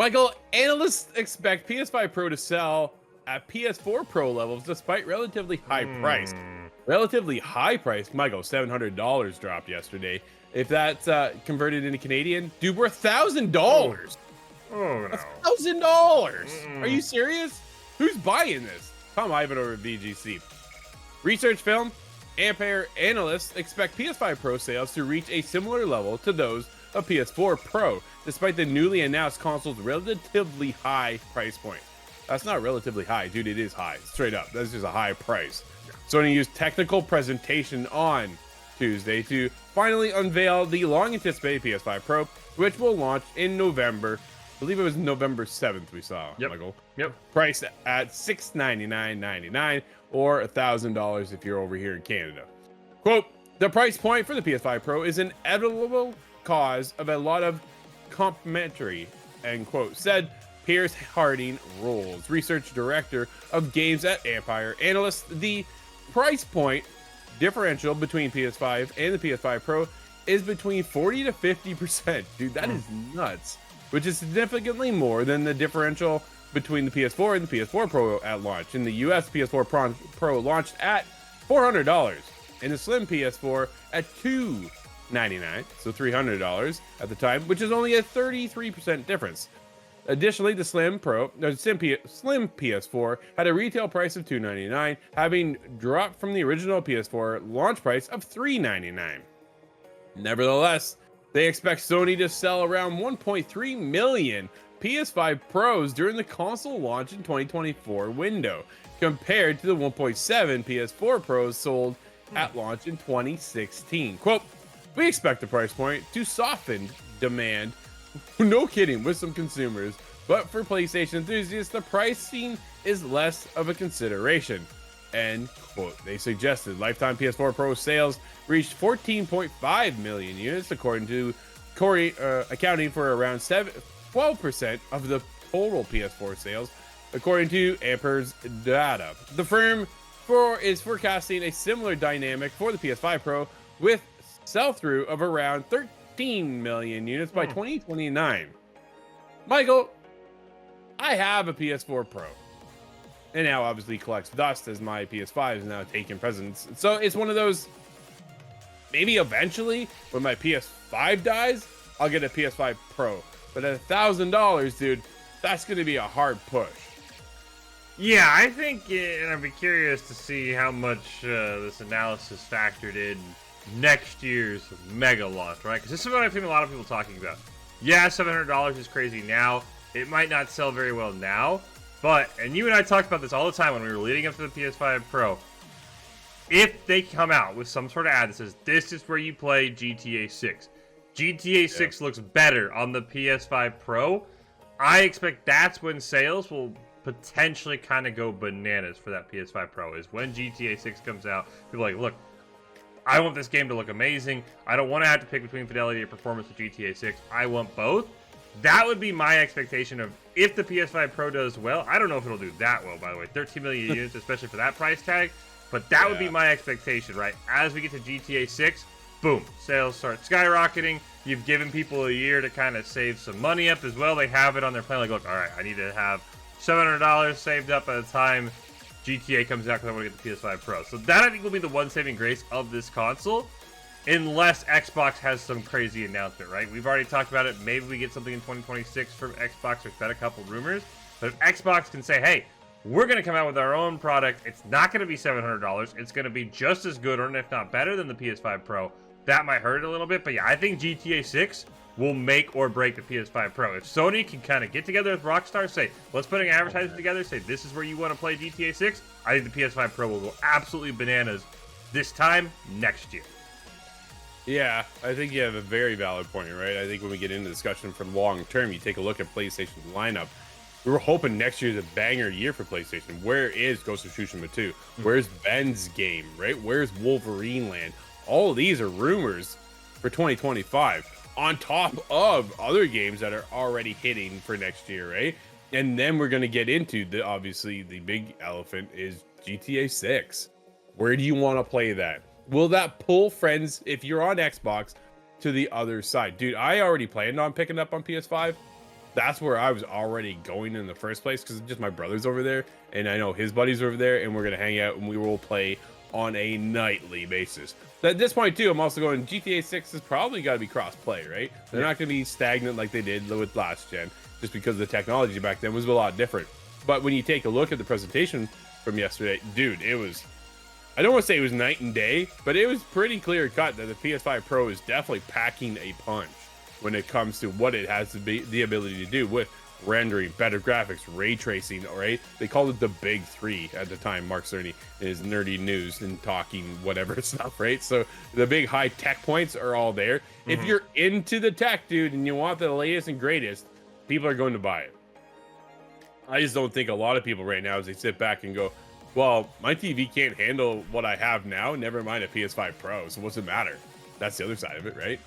Michael, analysts expect PS5 Pro to sell at PS4 Pro levels despite relatively high price. Relatively high price, Michael, $700 dropped yesterday. If that's converted into Canadian, dude, we're $1,000. Oh, no. $1,000. Are you serious? Who's buying this? Tom Ivan over at VGC. Research film, Ampere Analysts expect PS5 Pro sales to reach a similar level to those of PS4 Pro, despite the newly announced console's relatively high price point. That's not relatively high, dude. It is high. Straight up. That's just a high price. Sony used technical presentation on Tuesday to finally unveil the long-anticipated PS5 Pro, which will launch in November. I believe it was November 7th we saw, Michael. Yep. Priced at $699.99 or $1,000 if you're over here in Canada. Quote, the price point for the PS5 Pro is an inevitable cause of a lot of complimentary, end quote, said Pierce Harding Rolls, research director of games at Ampere Analysis. The price point differential between PS5 and the PS5 Pro is between 40 to 50%. Dude, that is nuts. Which is significantly more than the differential between the PS4 and the PS4 Pro at launch. In the US, PS4 Pro launched at $400 and the Slim PS4 at $299, so $300 at the time, which is only a 33% difference. Additionally, the Slim PS4 had a retail price of $299, having dropped from the original PS4 launch price of $399. Nevertheless, they expect Sony to sell around 1.3 million PS5 Pros during the console launch in 2024 window, compared to the 1.7 PS4 Pros sold at launch in 2016. Quote, we expect the price point to soften demand, no kidding, with some consumers, but for PlayStation enthusiasts, the pricing is less of a consideration. End quote. They suggested lifetime PS4 Pro sales reached 14.5 million units, according to Corey, accounting for around 12% of the total PS4 sales, according to Ampere's data. The firm is forecasting a similar dynamic for the PS5 Pro, with sell-through of around 13 million units by 2029. Michael, I have a PS4 Pro. And now obviously collects dust as my PS5 is now taking precedence. So it's one of those, maybe eventually when my PS5 dies, I'll get a PS5 Pro. But at $1,000, dude, that's going to be a hard push. Yeah, I think, and I'd be curious to see how much this analysis factored in next year's mega launch, right? Because this is what I've seen a lot of people talking about. Yeah, $700 is crazy now. It might not sell very well now. But, and you and I talked about this all the time when we were leading up to the PS5 Pro. If they come out with some sort of ad that says, this is where you play GTA 6. GTA 6 looks better on the PS5 Pro. I expect that's when sales will potentially kind of go bananas for that PS5 Pro. Is when GTA 6 comes out. People are like, look, I want this game to look amazing. I don't want to have to pick between fidelity or performance with GTA 6. I want both. That would be my expectation of if the PS5 Pro does well. I don't know if it'll do that well, by the way. 13 million units, especially for that price tag. But that would be my expectation, right? As we get to GTA 6, boom, sales start skyrocketing. You've given people a year to kind of save some money up as well. They have it on their plan. Like, look, all right, I need to have $700 saved up at the time GTA comes out because I want to get the PS5 Pro. So that, I think, will be the one saving grace of this console. Unless Xbox has some crazy announcement, right? We've already talked about it. Maybe we get something in 2026 from Xbox. There's been a couple rumors. But if Xbox can say, hey, we're going to come out with our own product. It's not going to be $700. It's going to be just as good, or if not better, than the PS5 Pro. That might hurt a little bit. But yeah, I think GTA 6 will make or break the PS5 Pro. If Sony can kind of get together with Rockstar, say, let's put an advertisement together, say, this is where you want to play GTA 6, I think the PS5 Pro will go absolutely bananas this time next year. Yeah, I think you have a very valid point, right? I think when we get into discussion for long term, you take a look at PlayStation's lineup. We were hoping next year's a banger year for PlayStation. Where is Ghost of Tsushima 2? Where's Ben's game, right? Where's Wolverine Land? All of these are rumors for 2025, on top of other games that are already hitting for next year, right? And then we're going to get into obviously the big elephant is GTA 6. Where do you want to play that? Will that pull friends, if you're on Xbox, to the other side? Dude, I already planned on picking up on PS5. that's where I was already going in the first place, because just my brother's over there and I know his buddies are over there, and we're gonna hang out and we will play on a nightly basis. At this point too, I'm also going GTA 6 has probably got to be cross-play, right? They're not going to be stagnant like they did with last gen, just because the technology back then was a lot different. But when you take a look at the presentation from yesterday, dude, it was, I don't want to say it was night and day, but it was pretty clear cut that the PS5 Pro is definitely packing a punch when it comes to what it has to be, the ability to do with rendering, better graphics, ray tracing, right? They called it the big three at the time. Mark Cerny in his nerdy news and talking whatever stuff, right? So the big high tech points are all there. If you're into the tech, dude, and you want the latest and greatest, people are going to buy it. I just don't think a lot of people right now, as they sit back and go, well, my TV can't handle what I have now, never mind a PS5 Pro, so what's it matter? That's the other side of it, right?